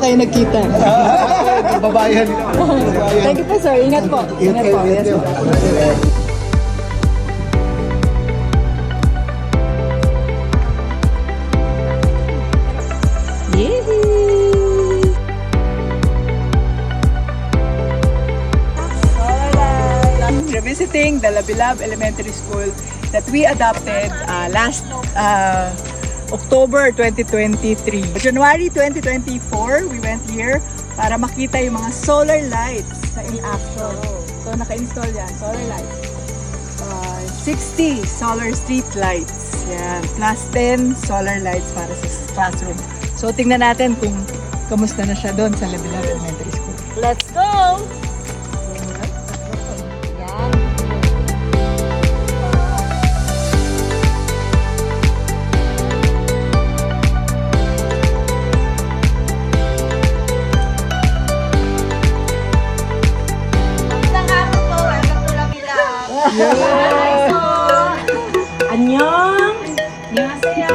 kayo nagkita. Babayan. Thank you po, sir. Ingat po. Ingat po. Yes, po. We're visiting the Labilab Elementary School that we adopted last October 2023. January 2024, we went here para makita yung mga solar lights sa in action. So naka-install yan, solar lights. 60 solar street lights. Yan. Plus 10 solar lights para sa classroom. So tingnan natin kung kamusta na siya doon sa Labilab Elementary School. Let's go! 안녕. 안녕하세요.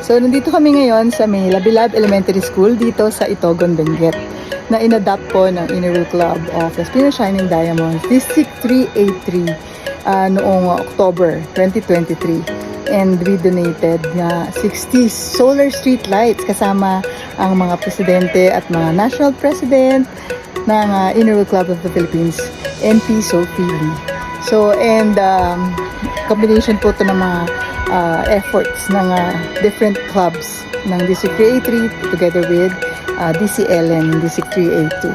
So, nandito kami ngayon sa may Labilab Elementary School dito sa Itogon, Benguet na inadapt po ng Inner Wheel Club of Las Piñas Shining Diamonds District 383 noong October 2023. And we donated na 60 solar street lights kasama ang mga presidente at mga national president ng Inner Wheel Club of the Philippines, NP Sophie Lee. So, and combination po ito ng mga efforts ng different clubs ng District 383 together with DCLN District 382.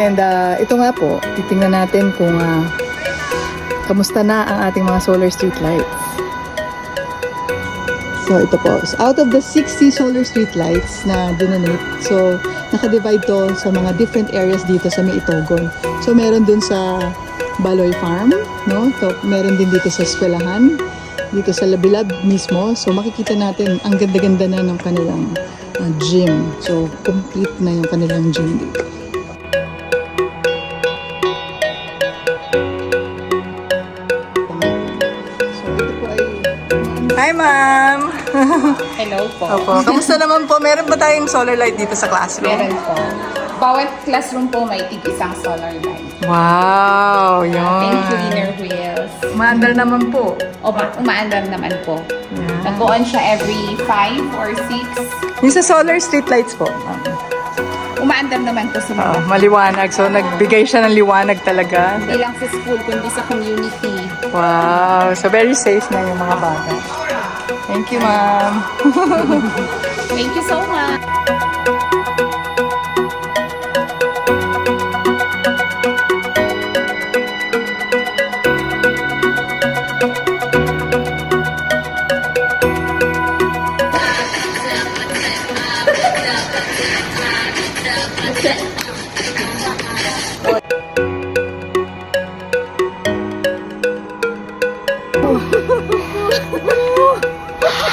And ito nga po, titingnan natin kung kamusta na ang ating mga solar street lights. So ito po, so, out of the 60 solar street lights na dinonate, so naka-divide to sa mga different areas dito sa may Itogon. So meron dun sa Baloy Farm, no? So, meron din dito sa eskwelahan, dito sa Labilab mismo. So makikita natin ang ganda-ganda na ng kanilang gym. So complete na yung kanilang gym dito. So ito po ay... Hi, ma'am! Hello po. Opo. Kamusta naman po? Meron ba tayong solar light dito sa classroom? Meron po. Bawat classroom po may tig-isang solar light. Wow! Yun. Thank you, Inner Wheels. Maandar naman po. O, umaandar naman po. Nag-on siya every 5 or 6. Yung sa solar street lights po. Umaandar naman po sa mga. Maliwanag. So, nagbigay siya ng liwanag talaga. Hindi lang sa school, kundi sa community. Wow! So, very safe na yung mga bata. Thank you, ma'am. Thank you so much.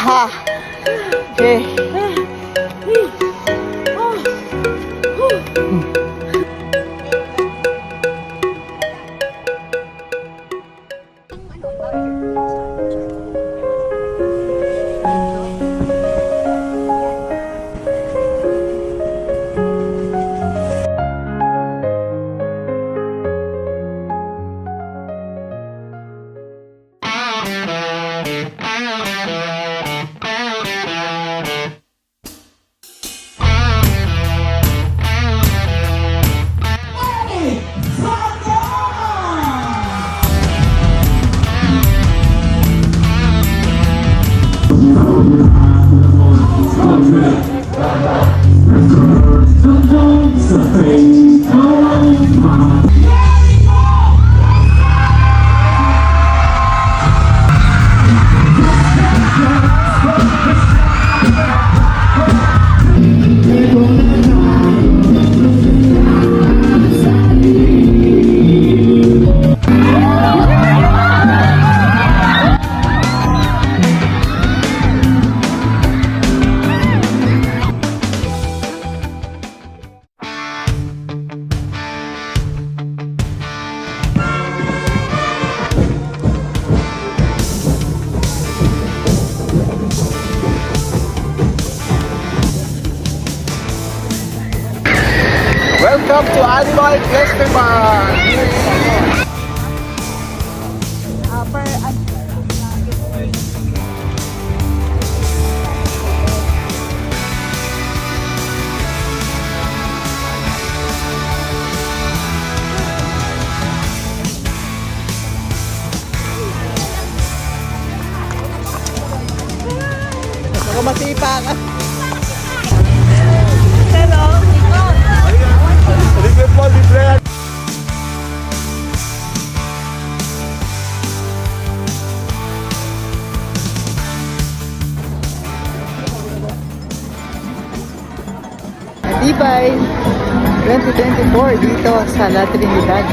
Ha! Okay. Welcome to Animal Festival! Baka masipa ka. Libre po, libre! Matibay 2024 dito sa La Trinidad.